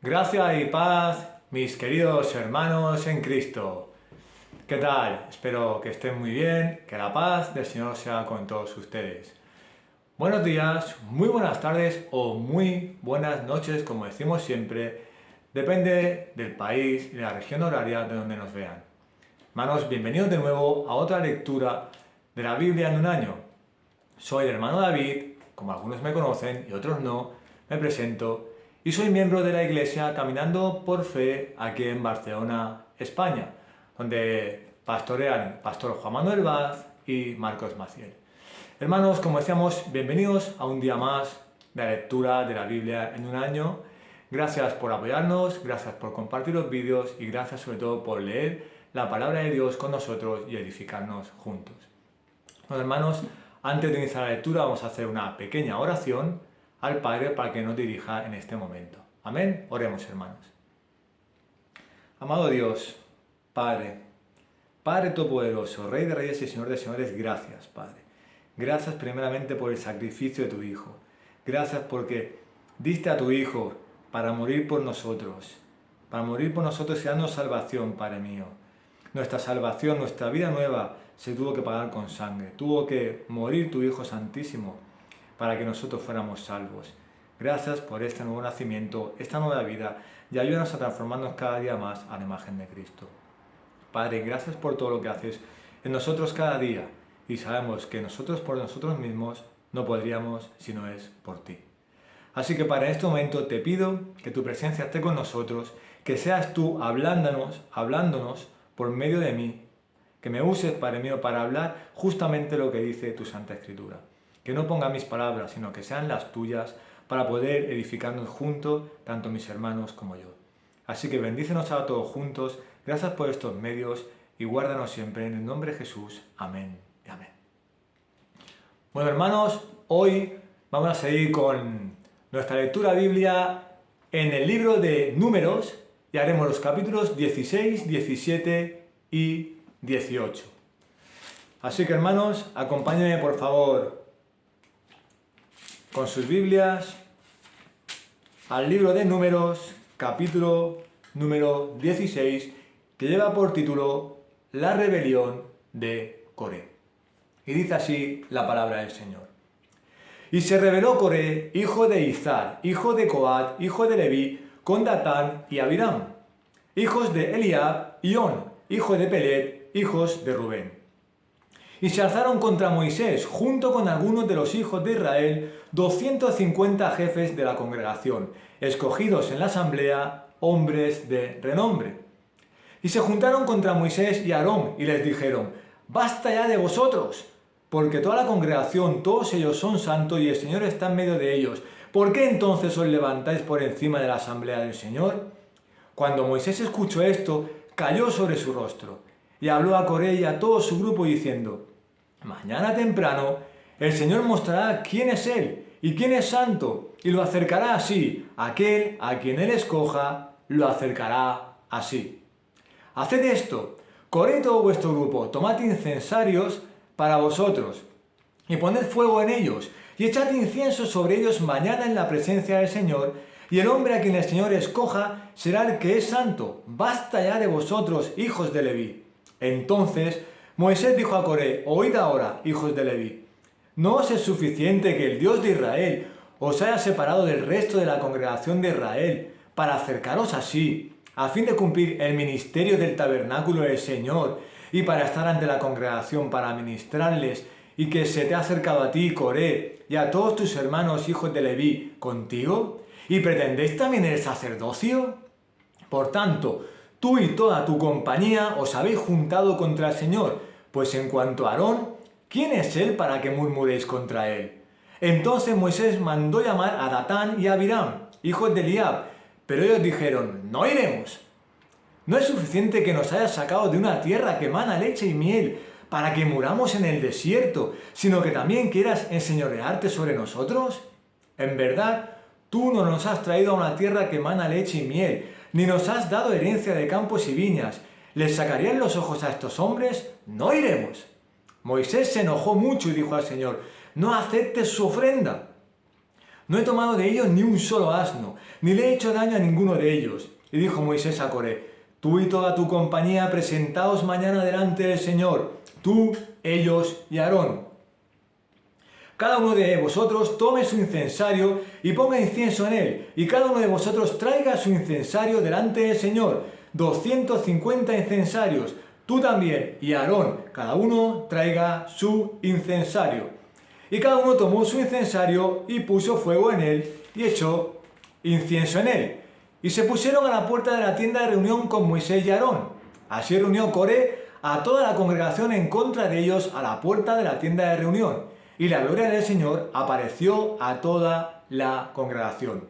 Gracia y paz, mis queridos hermanos en Cristo. ¿Qué tal? Espero que estén muy bien, que la paz del Señor sea con todos ustedes. Buenos días, muy buenas tardes o muy buenas noches, como decimos siempre, depende del país y de la región horaria de donde nos vean. Hermanos, bienvenidos de nuevo a otra lectura de la Biblia en un año. Soy el hermano David, como algunos me conocen y otros no, me presento y soy miembro de la iglesia Caminando por Fe aquí en Barcelona, España, donde pastorean Pastor Juan Manuel Vaz y Marcos Maciel. Hermanos, como decíamos, bienvenidos a un día más de la lectura de la Biblia en un año. Gracias por apoyarnos, gracias por compartir los vídeos y gracias sobre todo por leer la palabra de Dios con nosotros y edificarnos juntos. Bueno, hermanos, antes de iniciar la lectura vamos a hacer una pequeña oración al Padre para que nos dirija en este momento. Amén. Oremos, hermanos. Amado Dios, Padre Todopoderoso, Rey de Reyes y Señor de Señores, gracias, Padre. Gracias primeramente por el sacrificio de tu Hijo. Gracias porque diste a tu Hijo para morir por nosotros y darnos salvación, Padre mío. Nuestra salvación, nuestra vida nueva se tuvo que pagar con sangre. Tuvo que morir tu Hijo Santísimo para que nosotros fuéramos salvos. Gracias por este nuevo nacimiento, esta nueva vida, y ayúdanos a transformarnos cada día más a la imagen de Cristo. Padre, gracias por todo lo que haces en nosotros cada día, y sabemos que nosotros por nosotros mismos no podríamos si no es por ti. Así que para este momento te pido que tu presencia esté con nosotros, que seas tú hablándonos por medio de mí, que me uses, Padre mío, para hablar justamente lo que dice tu Santa Escritura. Que no ponga mis palabras, sino que sean las tuyas, para poder edificarnos juntos, tanto mis hermanos como yo. Así que bendícenos a todos juntos, gracias por estos medios, y guárdanos siempre en el nombre de Jesús. Amén y amén. Bueno, hermanos, hoy vamos a seguir con nuestra lectura bíblica en el libro de Números, y haremos los capítulos 16, 17 y 18. Así que, hermanos, acompáñenme por favor con sus Biblias al libro de Números, capítulo número 16, que lleva por título La rebelión de Coré. Y dice así la palabra del Señor. Y se rebeló Coré, hijo de Izar, hijo de Coat, hijo de Leví, con Datán y Abiram, hijos de Eliab y On, hijo de Pelet, hijos de Rubén. Y se alzaron contra Moisés, junto con algunos de los hijos de Israel, 250 jefes de la congregación, escogidos en la asamblea, hombres de renombre. Y se juntaron contra Moisés y Aarón, y les dijeron: «Basta ya de vosotros, porque toda la congregación, todos ellos son santos, y el Señor está en medio de ellos. ¿Por qué entonces os levantáis por encima de la asamblea del Señor?». Cuando Moisés escuchó esto, cayó sobre su rostro, y habló a Coré y a todo su grupo diciendo: «Mañana temprano el Señor mostrará quién es Él y quién es santo, y lo acercará así. Aquel a quien Él escoja, lo acercará así. Haced esto, Coré y todo vuestro grupo, tomad incensarios para vosotros, y poned fuego en ellos, y echad incienso sobre ellos mañana en la presencia del Señor, y el hombre a quien el Señor escoja será el que es santo. Basta ya de vosotros, hijos de Leví». Entonces Moisés dijo a Coré: «Oíd ahora, hijos de Leví, ¿no os es suficiente que el Dios de Israel os haya separado del resto de la congregación de Israel para acercaros así, a fin de cumplir el ministerio del tabernáculo del Señor, y para estar ante la congregación para ministrarles, y que se te ha acercado a ti, Coré, y a todos tus hermanos hijos de Leví contigo? ¿Y pretendéis también el sacerdocio? Por tanto, tú y toda tu compañía os habéis juntado contra el Señor, pues en cuanto a Aarón, ¿quién es él para que murmuréis contra él?». Entonces Moisés mandó llamar a Datán y a Abiram, hijos de Eliab, pero ellos dijeron: «No iremos. ¿No es suficiente que nos hayas sacado de una tierra que mana leche y miel para que muramos en el desierto, sino que también quieras enseñorearte sobre nosotros? En verdad, tú no nos has traído a una tierra que mana leche y miel, ni nos has dado herencia de campos y viñas. ¿Les sacarían los ojos a estos hombres? No iremos». Moisés se enojó mucho y dijo al Señor: «No aceptes su ofrenda». No he tomado de ellos ni un solo asno, ni le he hecho daño a ninguno de ellos. Y dijo Moisés a Coré: tú y toda tu compañía presentaos mañana delante del Señor, tú, ellos y Aarón. Cada uno de vosotros tome su incensario y ponga incienso en él, y cada uno de vosotros traiga su incensario delante del Señor, 250 incensarios, tú también y Aarón, cada uno traiga su incensario. Y cada uno tomó su incensario y puso fuego en él y echó incienso en él. Y se pusieron a la puerta de la tienda de reunión con Moisés y Aarón. Así reunió Coré a toda la congregación en contra de ellos a la puerta de la tienda de reunión. Y la gloria del Señor apareció a toda la congregación.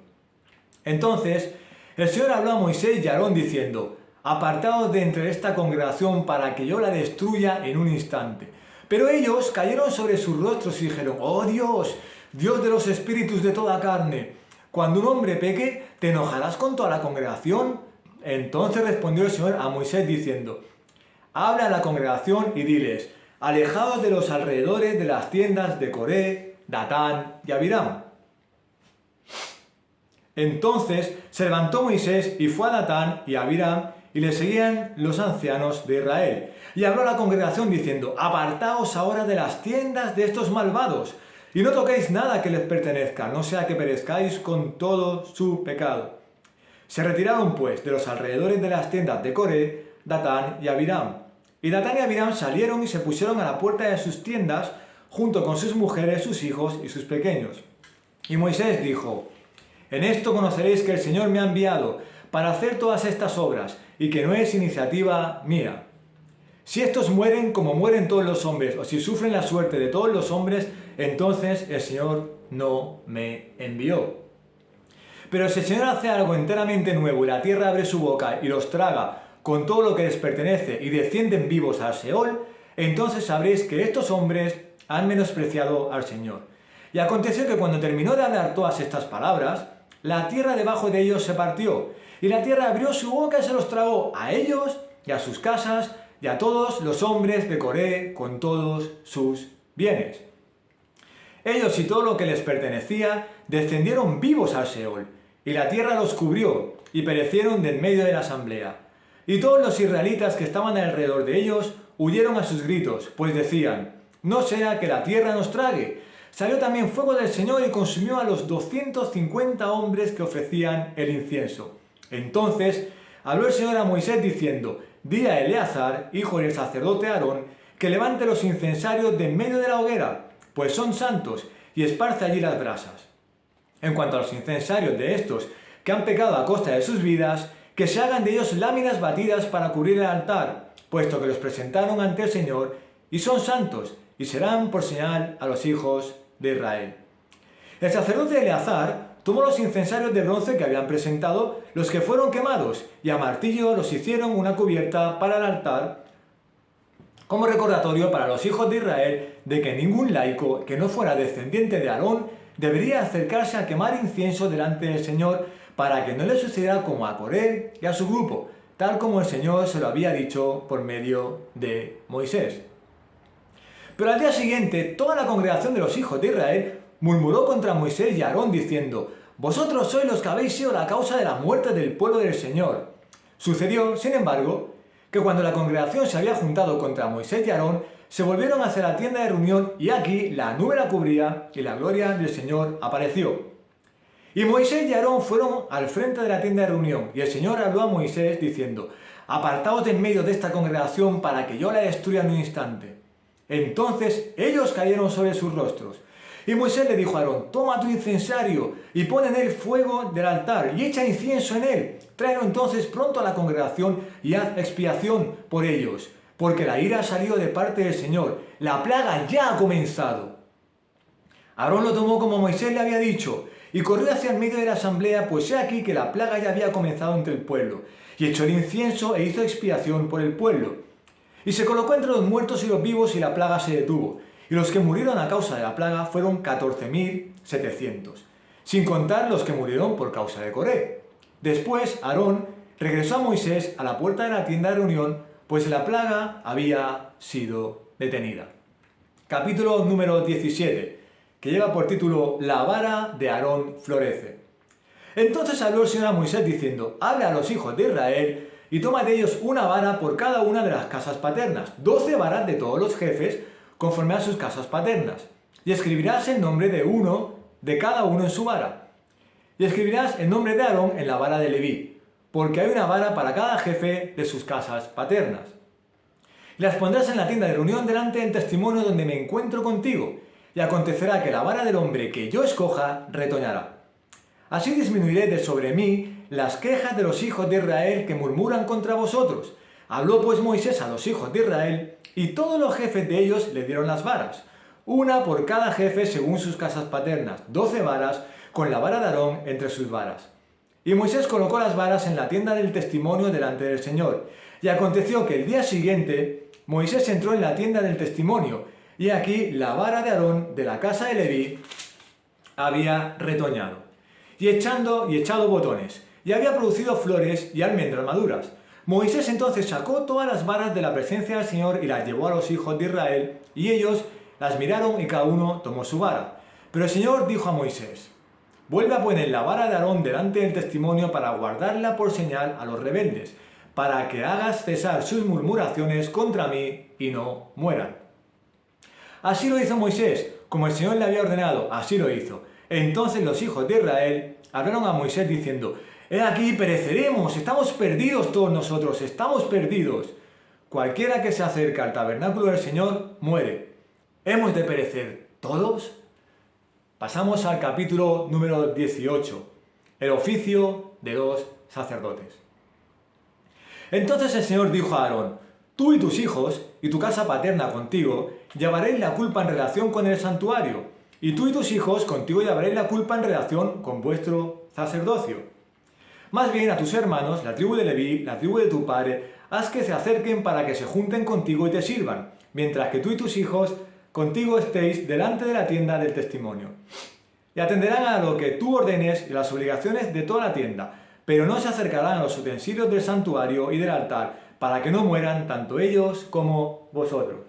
Entonces el Señor habló a Moisés y a Aarón diciendo: apartaos de entre esta congregación para que yo la destruya en un instante. Pero ellos cayeron sobre sus rostros y dijeron: oh Dios, Dios de los espíritus de toda carne, cuando un hombre peque, ¿te enojarás con toda la congregación? Entonces respondió el Señor a Moisés diciendo: habla a la congregación y diles: alejaos de los alrededores de las tiendas de Coré, Datán y Abiram. Entonces se levantó Moisés y fue a Datán y a Abiram, y le seguían los ancianos de Israel. Y habló a la congregación diciendo: apartaos ahora de las tiendas de estos malvados, y no toquéis nada que les pertenezca, no sea que perezcáis con todo su pecado. Se retiraron pues de los alrededores de las tiendas de Coré, Datán y Abiram. Y Datán y Abiram salieron y se pusieron a la puerta de sus tiendas, junto con sus mujeres, sus hijos y sus pequeños. Y Moisés dijo: en esto conoceréis que el Señor me ha enviado para hacer todas estas obras, y que no es iniciativa mía. Si estos mueren como mueren todos los hombres, o si sufren la suerte de todos los hombres, entonces el Señor no me envió. Pero si el Señor hace algo enteramente nuevo y la tierra abre su boca y los traga con todo lo que les pertenece y descienden vivos al Seol, entonces sabréis que estos hombres han menospreciado al Señor. Y aconteció que cuando terminó de hablar todas estas palabras, la tierra debajo de ellos se partió, y la tierra abrió su boca y se los tragó a ellos y a sus casas y a todos los hombres de Coré con todos sus bienes. Ellos y todo lo que les pertenecía descendieron vivos al Seol, y la tierra los cubrió, y perecieron de en medio de la asamblea. Y todos los israelitas que estaban alrededor de ellos huyeron a sus gritos, pues decían: no sea que la tierra nos trague. Salió también fuego del Señor y consumió a los 250 hombres que ofrecían el incienso. Entonces habló el Señor a Moisés diciendo: di a Eleazar, hijo del sacerdote Aarón, que levante los incensarios de en medio de la hoguera, pues son santos, y esparce allí las brasas. En cuanto a los incensarios de estos que han pecado a costa de sus vidas, que se hagan de ellos láminas batidas para cubrir el altar, puesto que los presentaron ante el Señor y son santos, y serán por señal a los hijos de Israel. El sacerdote Eleazar tomó los incensarios de bronce que habían presentado los que fueron quemados, y a martillo los hicieron una cubierta para el altar, como recordatorio para los hijos de Israel de que ningún laico que no fuera descendiente de Aarón debería acercarse a quemar incienso delante del Señor, para que no le sucediera como a Coré y a su grupo, tal como el Señor se lo había dicho por medio de Moisés. Pero al día siguiente, toda la congregación de los hijos de Israel murmuró contra Moisés y Aarón diciendo: vosotros sois los que habéis sido la causa de la muerte del pueblo del Señor. Sucedió, sin embargo, que cuando la congregación se había juntado contra Moisés y Aarón, se volvieron hacia la tienda de reunión, y aquí la nube la cubría y la gloria del Señor apareció. Y Moisés y Aarón fueron al frente de la tienda de reunión, y el Señor habló a Moisés diciendo: apartaos de en medio de esta congregación para que yo la destruya en un instante. Entonces ellos cayeron sobre sus rostros. Y Moisés le dijo a Aarón: toma tu incensario y pon en él fuego del altar y echa incienso en él. Tráelo entonces pronto a la congregación y haz expiación por ellos, porque la ira ha salido de parte del Señor, la plaga ya ha comenzado. Aarón lo tomó como Moisés le había dicho, y corrió hacia el medio de la asamblea, pues he aquí que la plaga ya había comenzado entre el pueblo, y echó el incienso e hizo expiación por el pueblo. Y se colocó entre los muertos y los vivos, y la plaga se detuvo. Y los que murieron a causa de la plaga fueron 14.700, sin contar los que murieron por causa de Coré. Después Aarón regresó a Moisés a la puerta de la tienda de reunión, pues la plaga había sido detenida. Capítulo número 17. que lleva por título La vara de Aarón florece. Entonces habló el Señor a Moisés diciendo: habla a los hijos de Israel y toma de ellos una vara por cada una de las casas paternas, 12 varas de todos los jefes conforme a sus casas paternas. Y escribirás el nombre de cada uno en su vara. Y escribirás el nombre de Aarón en la vara de Leví, porque hay una vara para cada jefe de sus casas paternas. Y las pondrás en la tienda de reunión delante del testimonio donde me encuentro contigo, y acontecerá que la vara del hombre que yo escoja retoñará. Así disminuiré de sobre mí las quejas de los hijos de Israel que murmuran contra vosotros. Habló pues Moisés a los hijos de Israel, y todos los jefes de ellos le dieron las varas, una por cada jefe según sus casas paternas, 12 varas, con la vara de Aarón entre sus varas. Y Moisés colocó las varas en la tienda del testimonio delante del Señor. Y aconteció que el día siguiente Moisés entró en la tienda del testimonio, y aquí la vara de Aarón de la casa de Leví había retoñado, y echado botones, y había producido flores y almendras maduras. Moisés entonces sacó todas las varas de la presencia del Señor y las llevó a los hijos de Israel, y ellos las miraron y cada uno tomó su vara. Pero el Señor dijo a Moisés: vuelve a poner la vara de Aarón delante del testimonio para guardarla por señal a los rebeldes, para que hagas cesar sus murmuraciones contra mí y no mueran. Así lo hizo Moisés, como el Señor le había ordenado, así lo hizo. Entonces los hijos de Israel hablaron a Moisés diciendo: he aquí, pereceremos, estamos perdidos todos nosotros, estamos perdidos. Cualquiera que se acerca al tabernáculo del Señor muere. ¿Hemos de perecer todos? Pasamos al capítulo número 18, el oficio de los sacerdotes. Entonces el Señor dijo a Aarón: tú y tus hijos y tu casa paterna contigo llevaréis la culpa en relación con el santuario, y tú y tus hijos contigo llevaréis la culpa en relación con vuestro sacerdocio. Más bien a tus hermanos, la tribu de Leví, la tribu de tu padre, haz que se acerquen para que se junten contigo y te sirvan, mientras que tú y tus hijos contigo estéis delante de la tienda del testimonio. Y atenderán a lo que tú ordenes y las obligaciones de toda la tienda, pero no se acercarán a los utensilios del santuario y del altar, para que no mueran tanto ellos como vosotros.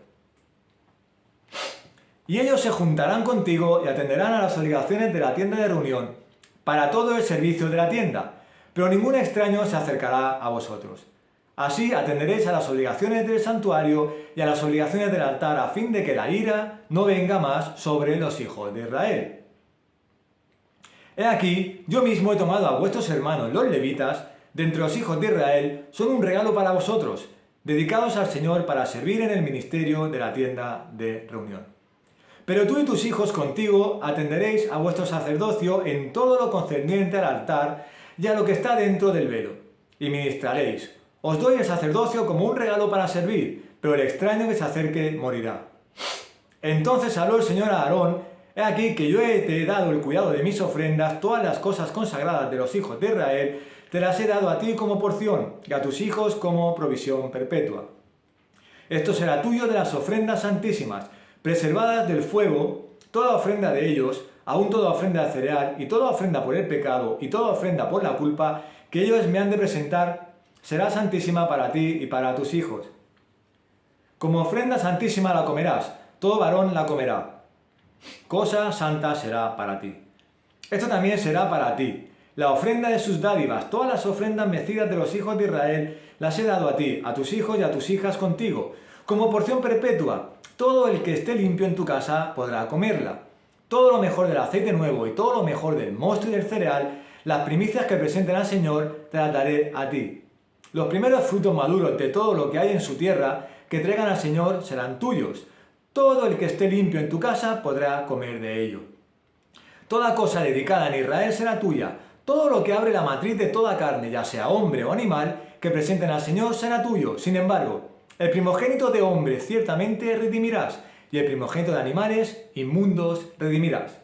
Y ellos se juntarán contigo y atenderán a las obligaciones de la tienda de reunión, para todo el servicio de la tienda, pero ningún extraño se acercará a vosotros. Así atenderéis a las obligaciones del santuario y a las obligaciones del altar, a fin de que la ira no venga más sobre los hijos de Israel. He aquí, yo mismo he tomado a vuestros hermanos los levitas, de entre los hijos de Israel, son un regalo para vosotros, dedicados al Señor para servir en el ministerio de la tienda de reunión. Pero tú y tus hijos contigo atenderéis a vuestro sacerdocio en todo lo concerniente al altar y a lo que está dentro del velo, y ministraréis. Os doy el sacerdocio como un regalo para servir, pero el extraño que se acerque morirá. Entonces habló el Señor a Aarón: he aquí que yo te he dado el cuidado de mis ofrendas, todas las cosas consagradas de los hijos de Israel, te las he dado a ti como porción, y a tus hijos como provisión perpetua. Esto será tuyo de las ofrendas santísimas, preservadas del fuego, toda ofrenda de ellos, aun toda ofrenda de cereal, y toda ofrenda por el pecado, y toda ofrenda por la culpa, que ellos me han de presentar, será santísima para ti y para tus hijos. Como ofrenda santísima la comerás, todo varón la comerá. Cosa santa será para ti. Esto también será para ti: la ofrenda de sus dádivas, todas las ofrendas mecidas de los hijos de Israel, las he dado a ti, a tus hijos y a tus hijas contigo, como porción perpetua. Todo el que esté limpio en tu casa podrá comerla. Todo lo mejor del aceite nuevo y todo lo mejor del mosto y del cereal, las primicias que presenten al Señor, te las daré a ti. Los primeros frutos maduros de todo lo que hay en su tierra, que traigan al Señor, serán tuyos. Todo el que esté limpio en tu casa podrá comer de ello. Toda cosa dedicada en Israel será tuya. Todo lo que abre la matriz de toda carne, ya sea hombre o animal, que presenten al Señor, será tuyo. Sin embargo, el primogénito de hombre ciertamente redimirás, y el primogénito de animales inmundos redimirás.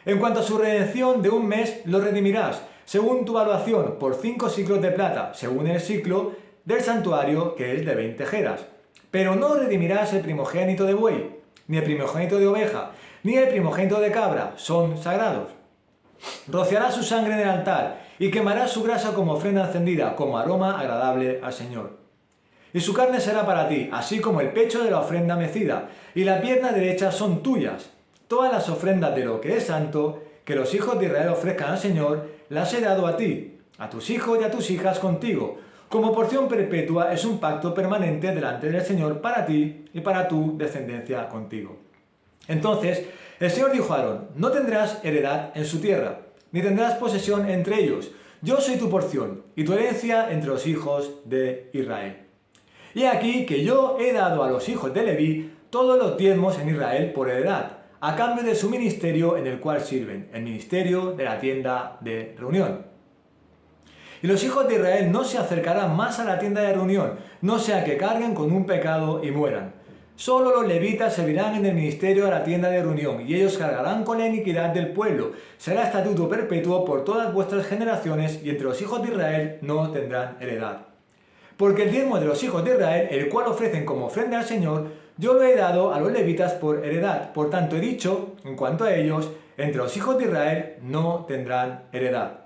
En cuanto a su redención, de un mes lo redimirás, según tu valuación, por 5 siclos de plata, según el siclo del santuario, que es de 20 jeras. Pero no redimirás el primogénito de buey, ni el primogénito de oveja, ni el primogénito de cabra, son sagrados. Rociarás su sangre en el altar, y quemarás su grasa como ofrenda encendida, como aroma agradable al Señor. Y su carne será para ti, así como el pecho de la ofrenda mecida, y la pierna derecha son tuyas. Todas las ofrendas de lo que es santo que los hijos de Israel ofrezcan al Señor, las he dado a ti, a tus hijos y a tus hijas contigo. Como porción perpetua es un pacto permanente delante del Señor para ti y para tu descendencia contigo. Entonces el Señor dijo a Aarón, no tendrás heredad en su tierra, ni tendrás posesión entre ellos. Yo soy tu porción y tu herencia entre los hijos de Israel. Y aquí que yo he dado a los hijos de Leví todos los diezmos en Israel por heredad, a cambio de su ministerio en el cual sirven, el ministerio de la tienda de reunión. Y los hijos de Israel no se acercarán más a la tienda de reunión, no sea que carguen con un pecado y mueran. Solo los levitas servirán en el ministerio a la tienda de reunión, y ellos cargarán con la iniquidad del pueblo. Será estatuto perpetuo por todas vuestras generaciones, y entre los hijos de Israel no tendrán heredad. Porque el diezmo de los hijos de Israel, el cual ofrecen como ofrenda al Señor, yo lo he dado a los levitas por heredad. Por tanto he dicho, en cuanto a ellos, entre los hijos de Israel no tendrán heredad.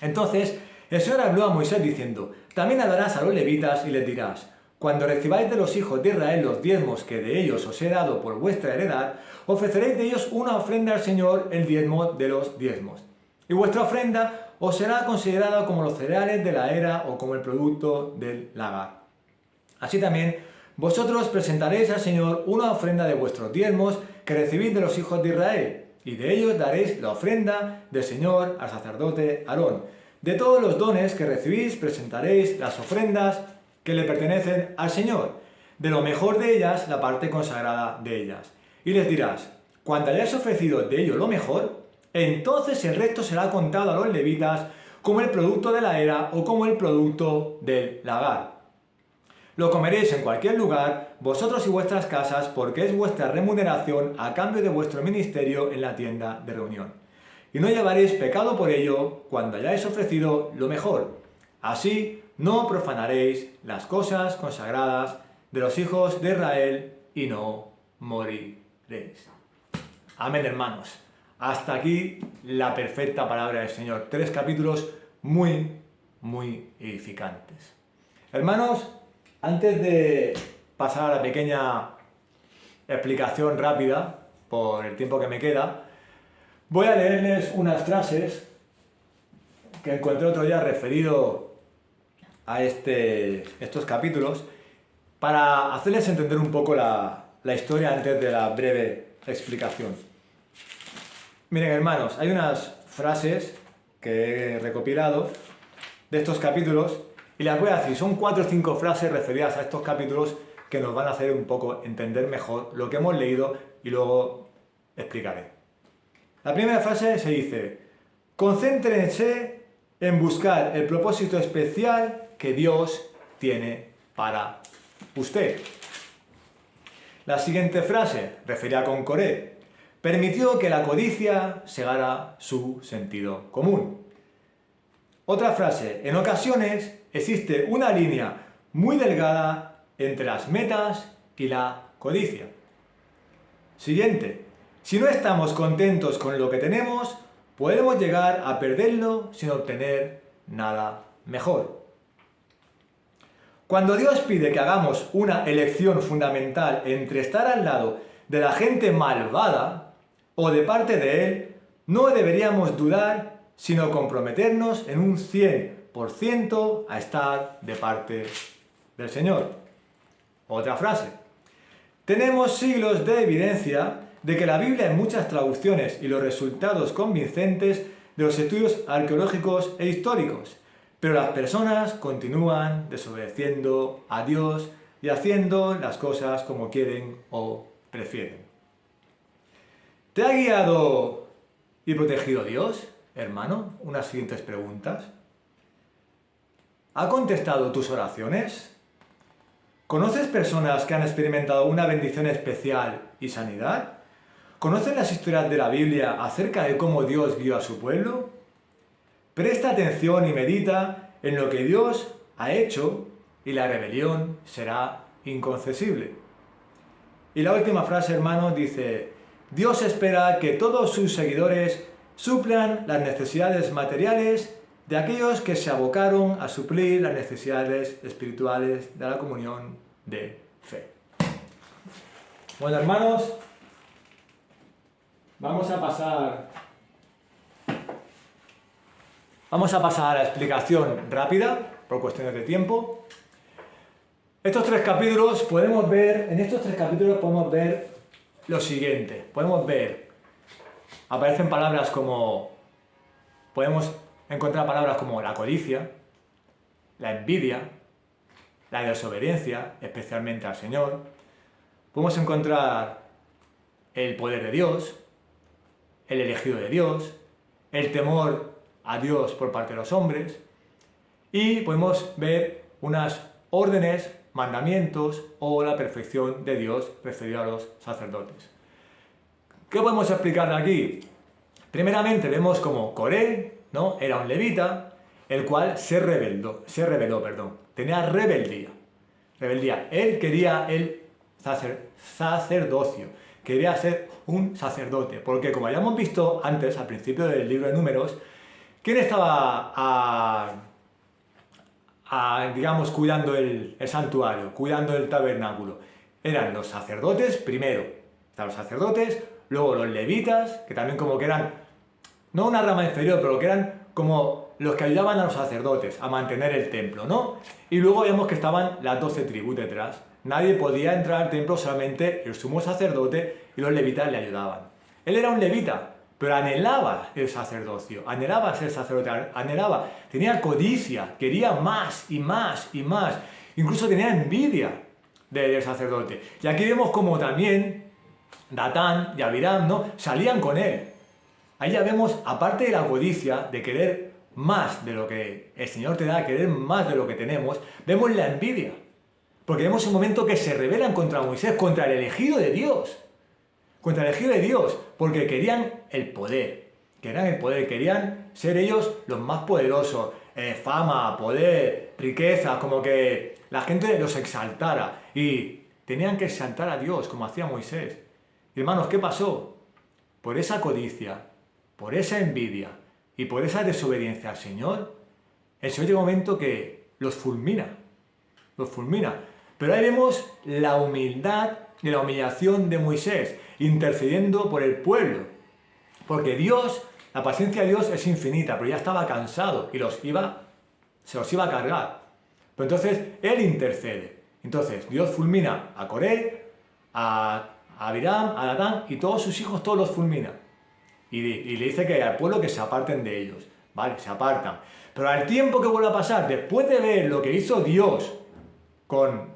Entonces el Señor habló a Moisés diciendo, también hablarás a los levitas y les dirás, cuando recibáis de los hijos de Israel los diezmos que de ellos os he dado por vuestra heredad, ofreceréis de ellos una ofrenda al Señor, el diezmo de los diezmos. Y vuestra ofrenda os será considerada como los cereales de la era o como el producto del lagar. Así también, vosotros presentaréis al Señor una ofrenda de vuestros diezmos que recibís de los hijos de Israel, y de ellos daréis la ofrenda del Señor al sacerdote Aarón. De todos los dones que recibís presentaréis las ofrendas que le pertenecen al Señor, de lo mejor de ellas la parte consagrada de ellas. Y les dirás, cuando hayáis ofrecido de ello lo mejor, entonces el resto será contado a los levitas como el producto de la era o como el producto del lagar. Lo comeréis en cualquier lugar, vosotros y vuestras casas, porque es vuestra remuneración a cambio de vuestro ministerio en la tienda de reunión. Y no llevaréis pecado por ello cuando hayáis ofrecido lo mejor. Así no profanaréis las cosas consagradas de los hijos de Israel y no moriréis. Amén, hermanos. Hasta aquí la perfecta palabra del Señor. 3 capítulos muy, muy edificantes. Hermanos, antes de pasar a la pequeña explicación rápida, por el tiempo que me queda, voy a leerles unas frases que encontré otro día referido a estos capítulos para hacerles entender un poco la historia antes de la breve explicación. Miren, hermanos, hay unas frases que he recopilado de estos capítulos y las voy a decir. Son 4 o 5 frases referidas a estos capítulos que nos van a hacer un poco entender mejor lo que hemos leído y luego explicaré. La primera frase se dice, concéntrense en buscar el propósito especial que Dios tiene para usted. La siguiente frase, referida con Coré, permitió que la codicia cegara su sentido común. Otra frase, en ocasiones existe una línea muy delgada entre las metas y la codicia. Siguiente, si no estamos contentos con lo que tenemos, podemos llegar a perderlo sin obtener nada mejor. Cuando Dios pide que hagamos una elección fundamental entre estar al lado de la gente malvada o de parte de Él, no deberíamos dudar, sino comprometernos en un 100% a estar de parte del Señor. Otra frase. Tenemos siglos de evidencia de que la Biblia en muchas traducciones y los resultados convincentes de los estudios arqueológicos e históricos, pero las personas continúan desobedeciendo a Dios y haciendo las cosas como quieren o prefieren. ¿Te ha guiado y protegido Dios, hermano? Unas siguientes preguntas. ¿Ha contestado tus oraciones? ¿Conoces personas que han experimentado una bendición especial y sanidad? ¿Conocen las historias de la Biblia acerca de cómo Dios guió a su pueblo? Presta atención y medita en lo que Dios ha hecho y la rebelión será inconcesible. Y la última frase, hermano, dice, Dios espera que todos sus seguidores suplan las necesidades materiales de aquellos que se abocaron a suplir las necesidades espirituales de la comunión de fe. Bueno, hermanos, Vamos a pasar a la explicación rápida, por cuestiones de tiempo. En estos tres capítulos podemos ver lo siguiente. Podemos encontrar palabras como la codicia, la envidia, la desobediencia, especialmente al Señor. Podemos encontrar el poder de Dios, el elegido de Dios, el temor a Dios por parte de los hombres, y podemos ver unas órdenes, mandamientos o la perfección de Dios referido a los sacerdotes. ¿Qué podemos explicar de aquí? Primeramente vemos como Coré, ¿no?, era un levita, el cual se rebeló, tenía rebeldía. Él quería el sacerdocio, quería ser un sacerdote, porque como habíamos visto antes, al principio del libro de Números, ¿quién estaba digamos, cuidando el santuario, cuidando el tabernáculo? Eran los sacerdotes primero, los sacerdotes, luego los levitas, que también como que eran, no una rama inferior, pero que eran como los que ayudaban a los sacerdotes a mantener el templo, ¿no? Y luego vemos que estaban las 12 tribus detrás. Nadie podía entrar al templo, solamente el sumo sacerdote y los levitas le ayudaban. Él era un levita, pero anhelaba el sacerdocio, anhelaba ser sacerdote, tenía codicia, quería más y más y más, incluso tenía envidia del sacerdote. Y aquí vemos como también Datán y Abiram, ¿no?, salían con él. Ahí ya vemos, aparte de la codicia, de querer más de lo que el Señor te da, querer más de lo que tenemos, vemos la envidia. Porque vemos un momento que se rebelan contra Moisés, contra el elegido de Dios. Porque querían el poder. Querían ser ellos los más poderosos. Fama, poder, riqueza, como que la gente los exaltara. Y tenían que exaltar a Dios, como hacía Moisés. Y hermanos, ¿qué pasó? Por esa codicia, por esa envidia y por esa desobediencia al Señor, el Señor llega un momento que los fulmina. Pero ahí vemos la humildad y la humillación de Moisés, intercediendo por el pueblo. Porque Dios, la paciencia de Dios es infinita, pero ya estaba cansado y se los iba a cargar. Pero entonces Él intercede. Entonces Dios fulmina a Coré, a Abiram, a Datán y todos sus hijos, todos los fulmina. Y le dice que al pueblo que se aparten de ellos. Vale, se apartan. Pero al tiempo que vuelve a pasar, después de ver lo que hizo Dios con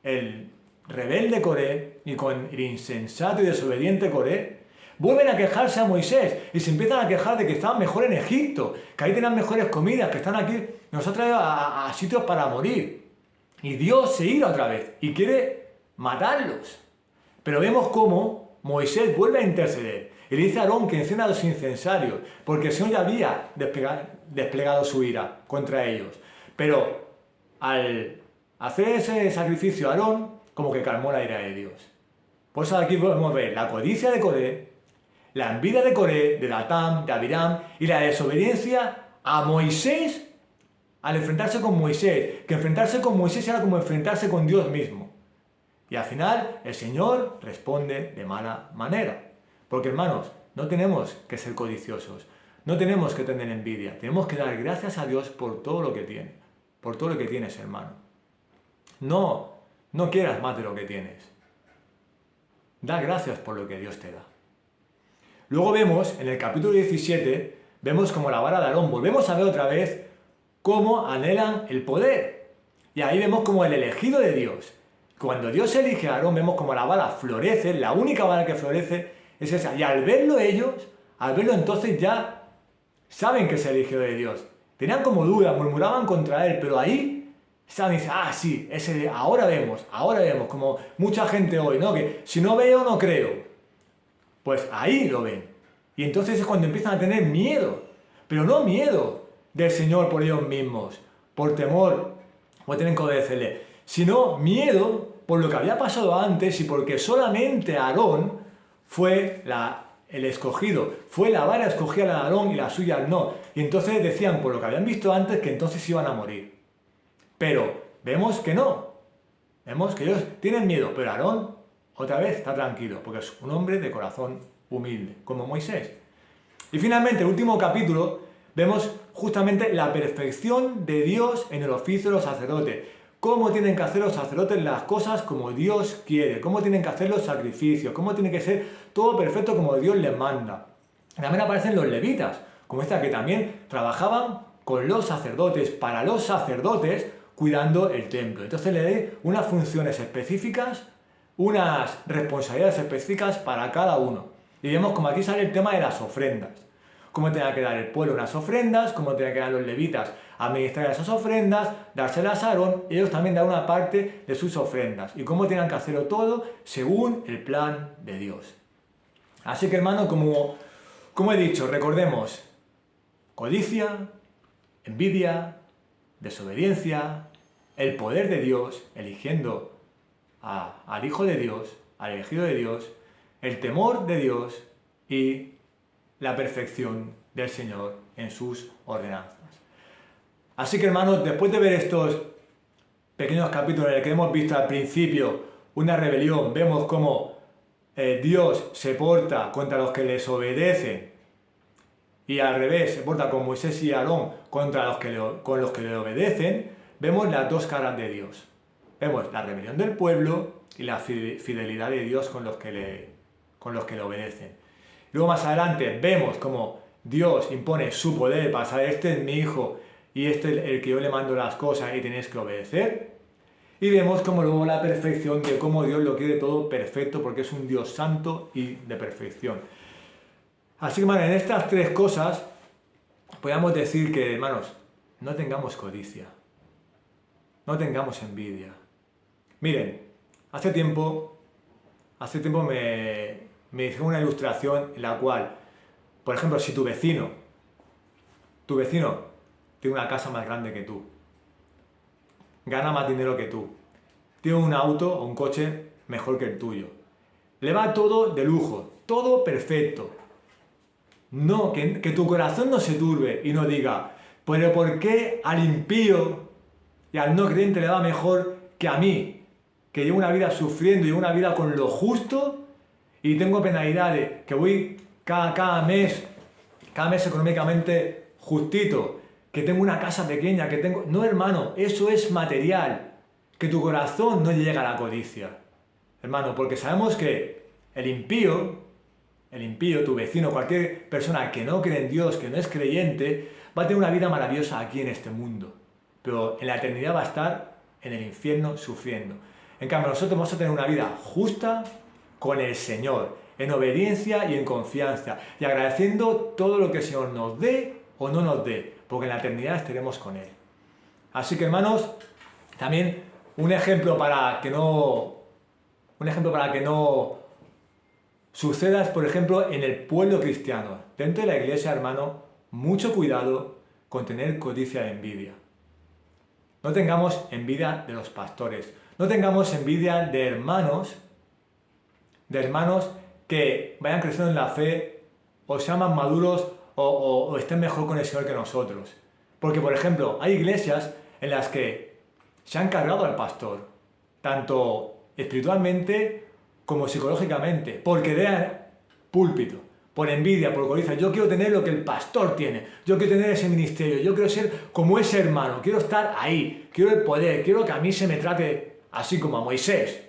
el rebelde Coré y con el insensato y desobediente Coré, vuelven a quejarse a Moisés y se empiezan a quejar de que estaban mejor en Egipto, que ahí tenían mejores comidas, que están aquí, nos ha traído a sitios para morir. Y Dios se ira otra vez y quiere matarlos. Pero vemos cómo Moisés vuelve a interceder y le dice a Aarón que encienda los incensarios, porque el Señor ya había desplegado su ira contra ellos. Pero al hacer ese sacrificio, Aarón como que calmó la ira de Dios. Por eso aquí podemos ver la codicia de Coré, la envidia de Coré, de Datán, de Abiram, y la desobediencia a Moisés al enfrentarse con Moisés, que enfrentarse con Moisés era como enfrentarse con Dios mismo. Y al final el Señor responde de mala manera. Porque hermanos, no tenemos que ser codiciosos, no tenemos que tener envidia, tenemos que dar gracias a Dios por todo lo que tiene, por todo lo que tienes, hermano. No quieras más de lo que tienes. Da gracias por lo que Dios te da. Luego vemos, en el capítulo 17, vemos como la vara de Aarón, volvemos a ver otra vez cómo anhelan el poder. Y ahí vemos como el elegido de Dios. Cuando Dios elige a Aarón, vemos como la vara florece, la única vara que florece es esa. Y al verlo entonces ya saben que es el elegido de Dios. Tenían como dudas, murmuraban contra él, pero ahí saben y dicen, sí, ahora vemos, como mucha gente hoy, ¿no? Que si no veo, no creo. Pues ahí lo ven. Y entonces es cuando empiezan a tener miedo. Pero no miedo del Señor por ellos mismos, por temor, o tienen que obedecerle, sino miedo por lo que había pasado antes y porque solamente Aarón fue el escogido, fue la vara escogida la de Aarón y la suya no. Y entonces decían, por lo que habían visto antes, que entonces iban a morir. Pero vemos que no. Vemos que ellos tienen miedo, pero Aarón otra vez está tranquilo, porque es un hombre de corazón humilde, como Moisés. Y finalmente, el último capítulo, vemos justamente la perfección de Dios en el oficio de los sacerdotes. Cómo tienen que hacer los sacerdotes las cosas como Dios quiere, cómo tienen que hacer los sacrificios, cómo tiene que ser todo perfecto como Dios les manda. También aparecen los levitas, como esta que también trabajaban con los sacerdotes, para los sacerdotes, cuidando el templo. Entonces le doy unas funciones específicas, unas responsabilidades específicas para cada uno. Y vemos como aquí sale el tema de las ofrendas. Cómo tenía que dar el pueblo unas ofrendas, cómo tenía que dar los levitas administrar esas ofrendas, dárselas a Aarón, y ellos también dan una parte de sus ofrendas. Y cómo tenían que hacerlo todo según el plan de Dios. Así que, hermano, como he dicho, recordemos, codicia, envidia, desobediencia, el poder de Dios, eligiendo al Hijo de Dios, al elegido de Dios, el temor de Dios y la perfección del Señor en sus ordenanzas. Así que, hermanos, después de ver estos pequeños capítulos en los que hemos visto al principio una rebelión, vemos cómo Dios se porta contra los que les obedecen y al revés, se porta con Moisés y Aarón contra con los que le obedecen, vemos las dos caras de Dios. Vemos la rebelión del pueblo y la fidelidad de Dios con los que le obedecen. Luego más adelante vemos cómo Dios impone su poder para saber, este es mi hijo y este es el que yo le mando las cosas y tenéis que obedecer. Y vemos como luego la perfección de cómo Dios lo quiere todo perfecto porque es un Dios santo y de perfección. Así que, hermanos, en estas tres cosas podemos decir que, hermanos, no tengamos codicia, no tengamos envidia. Miren, hace tiempo me hice una ilustración en la cual, por ejemplo, si tu vecino tiene una casa más grande que tú, gana más dinero que tú, tiene un auto o un coche mejor que el tuyo, le va todo de lujo, todo perfecto. No, que tu corazón no se turbe y no diga, pero ¿por qué al impío y al no creyente le va mejor que a mí, que llevo una vida sufriendo, llevo una vida con lo justo y tengo penalidades, que voy cada mes económicamente justito, que tengo una casa pequeña, que tengo... No, hermano, eso es material, que tu corazón no llega a la codicia. Hermano, porque sabemos que el impío, tu vecino, cualquier persona que no cree en Dios, que no es creyente, va a tener una vida maravillosa aquí en este mundo. Pero en la eternidad va a estar en el infierno sufriendo. En cambio, nosotros vamos a tener una vida justa con el Señor, en obediencia y en confianza, y agradeciendo todo lo que el Señor nos dé o no nos dé, porque en la eternidad estaremos con Él. Así que, hermanos, también un ejemplo para que no sucedas, por ejemplo, en el pueblo cristiano. Dentro de la iglesia, hermano, mucho cuidado con tener codicia e envidia. No tengamos envidia de los pastores. No tengamos envidia de hermanos que vayan creciendo en la fe o sean más maduros o estén mejor con el Señor que nosotros. Porque, por ejemplo, hay iglesias en las que se han cargado al pastor, tanto espiritualmente como psicológicamente, porque vean púlpito, por envidia, por codicia. Yo quiero tener lo que el pastor tiene, yo quiero tener ese ministerio, yo quiero ser como ese hermano, quiero estar ahí, quiero el poder, quiero que a mí se me trate así como a Moisés.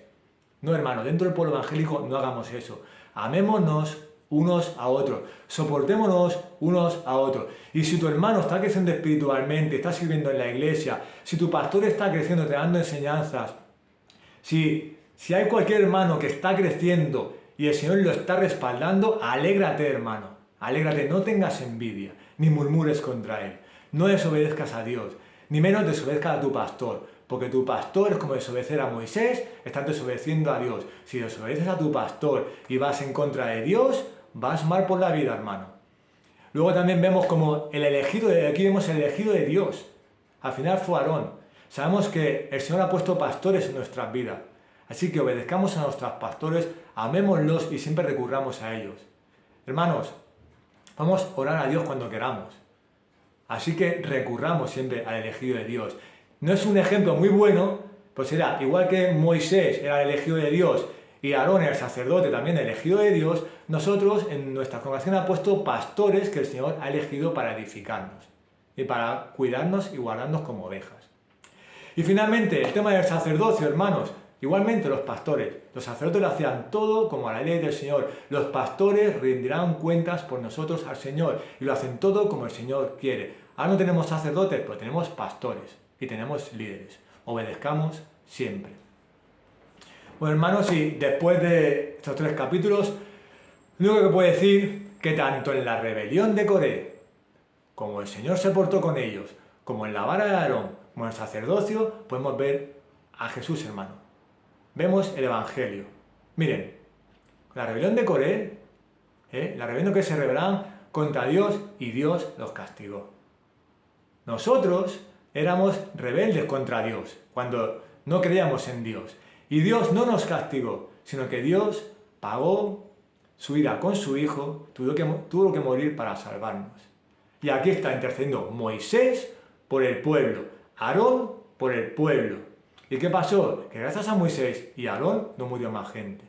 No, hermano, dentro del pueblo evangélico no hagamos eso. Amémonos unos a otros, soportémonos unos a otros. Y si tu hermano está creciendo espiritualmente, está sirviendo en la iglesia, si tu pastor está creciendo, te dando enseñanzas, si hay cualquier hermano que está creciendo y el Señor lo está respaldando, alégrate, hermano, alégrate, no tengas envidia, ni murmures contra él, no desobedezcas a Dios, ni menos desobedezcas a tu pastor, porque tu pastor es como desobedecer a Moisés, estás desobedeciendo a Dios. Si desobedeces a tu pastor y vas en contra de Dios, vas mal por la vida, hermano. Luego también vemos como aquí vemos el elegido de Dios. Al final fue Aarón. Sabemos que el Señor ha puesto pastores en nuestras vidas. Así que obedezcamos a nuestros pastores, amémoslos y siempre recurramos a ellos. Hermanos, vamos a orar a Dios cuando queramos. Así que recurramos siempre al elegido de Dios. No es un ejemplo muy bueno, pues era igual que Moisés era el elegido de Dios y Aarón, el sacerdote también elegido de Dios, nosotros en nuestra congregación ha puesto pastores que el Señor ha elegido para edificarnos y para cuidarnos y guardarnos como ovejas. Y finalmente, el tema del sacerdocio, hermanos. Igualmente los pastores, los sacerdotes lo hacían todo como a la ley del Señor. Los pastores rendirán cuentas por nosotros al Señor y lo hacen todo como el Señor quiere. Ahora no tenemos sacerdotes, pero tenemos pastores y tenemos líderes. Obedezcamos siempre. Bueno, hermanos, y después de estos 3 capítulos, lo único que puedo decir que tanto en la rebelión de Coré, como el Señor se portó con ellos, como en la vara de Aarón, como en el sacerdocio, podemos ver a Jesús, hermano. Vemos el Evangelio. Miren, la rebelión de Coré, la rebelión que se rebelaban contra Dios y Dios los castigó. Nosotros éramos rebeldes contra Dios cuando no creíamos en Dios. Y Dios no nos castigó, sino que Dios pagó su ira con su Hijo, tuvo que morir para salvarnos. Y aquí está intercediendo Moisés por el pueblo, Aarón por el pueblo. ¿Y qué pasó? Que gracias a Moisés y Aarón no murió más gente.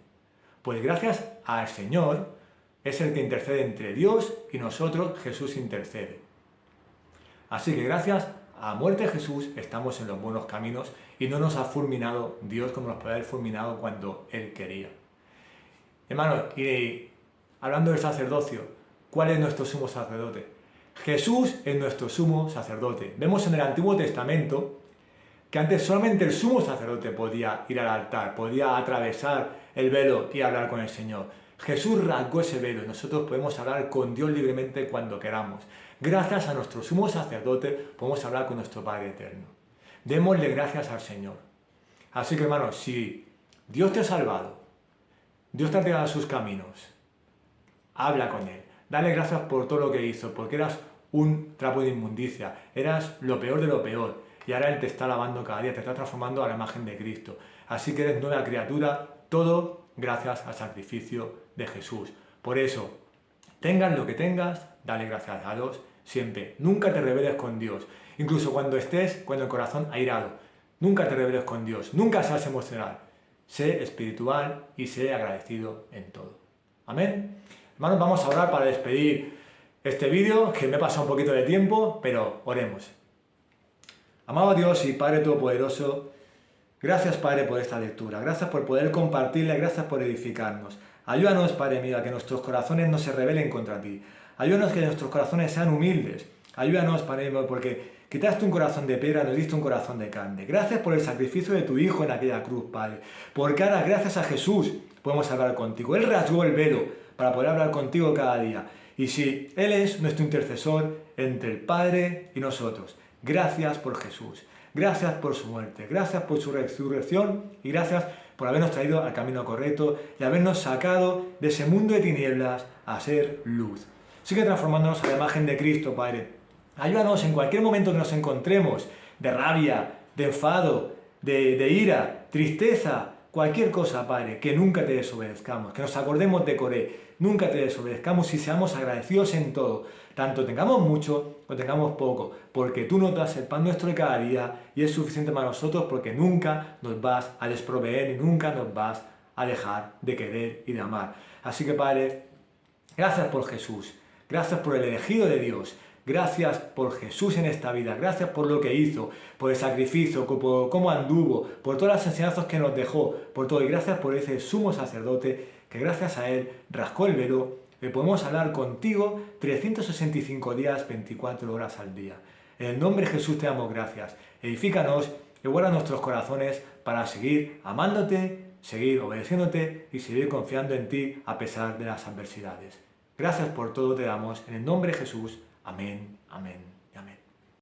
Pues gracias al Señor es el que intercede entre Dios y nosotros, Jesús intercede. Así que gracias a la muerte de Jesús estamos en los buenos caminos y no nos ha fulminado Dios como nos puede haber fulminado cuando Él quería. Hermanos, y hablando del sacerdocio, ¿cuál es nuestro sumo sacerdote? Jesús es nuestro sumo sacerdote. Vemos en el Antiguo Testamento que antes solamente el sumo sacerdote podía ir al altar, podía atravesar el velo y hablar con el Señor. Jesús rasgó ese velo y nosotros podemos hablar con Dios libremente cuando queramos. Gracias a nuestro sumo sacerdote podemos hablar con nuestro Padre Eterno. Démosle gracias al Señor. Así que, hermanos, si Dios te ha salvado, Dios te ha entregado a sus caminos, habla con Él. Dale gracias por todo lo que hizo, porque eras un trapo de inmundicia, eras lo peor de lo peor. Y ahora Él te está lavando cada día, te está transformando a la imagen de Cristo. Así que eres nueva criatura, todo gracias al sacrificio de Jesús. Por eso, tengas lo que tengas, dale gracias a Dios siempre. Nunca te rebeles con Dios. Incluso cuando estés con el corazón airado, nunca te rebeles con Dios. Nunca seas emocional. Sé espiritual y sé agradecido en todo. Amén. Hermanos, vamos a orar para despedir este vídeo, que me he pasado un poquito de tiempo, pero oremos. Amado Dios y Padre Todopoderoso, gracias Padre por esta lectura, gracias por poder compartirla, gracias por edificarnos. Ayúdanos, Padre mío, a que nuestros corazones no se rebelen contra ti. Ayúdanos a que nuestros corazones sean humildes. Ayúdanos, Padre mío, porque quitaste un corazón de piedra, nos diste un corazón de carne. Gracias por el sacrificio de tu Hijo en aquella cruz, Padre. Porque ahora, gracias a Jesús, podemos hablar contigo. Él rasgó el velo para poder hablar contigo cada día. Y si Él es nuestro intercesor entre el Padre y nosotros. Gracias por Jesús, gracias por su muerte, gracias por su resurrección y gracias por habernos traído al camino correcto y habernos sacado de ese mundo de tinieblas a ser luz. Sigue transformándonos a la imagen de Cristo, Padre. Ayúdanos en cualquier momento que nos encontremos de rabia, de enfado, de ira, tristeza, cualquier cosa, Padre, que nunca te desobedezcamos, que nos acordemos de Coré, nunca te desobedezcamos y seamos agradecidos en todo, tanto tengamos mucho o tengamos poco, porque tú nos das el pan nuestro de cada día y es suficiente para nosotros porque nunca nos vas a desproveer y nunca nos vas a dejar de querer y de amar. Así que, Padre, gracias por Jesús, gracias por el elegido de Dios, gracias por Jesús en esta vida, gracias por lo que hizo, por el sacrificio, por cómo anduvo, por todas las enseñanzas que nos dejó, por todo. Y gracias por ese sumo sacerdote que gracias a él rascó el velo y podemos hablar contigo 365 días, 24 horas al día. En el nombre de Jesús te damos gracias. Edifícanos y guarda nuestros corazones para seguir amándote, seguir obedeciéndote y seguir confiando en ti a pesar de las adversidades. Gracias por todo te damos. En el nombre de Jesús. Amén. Amén.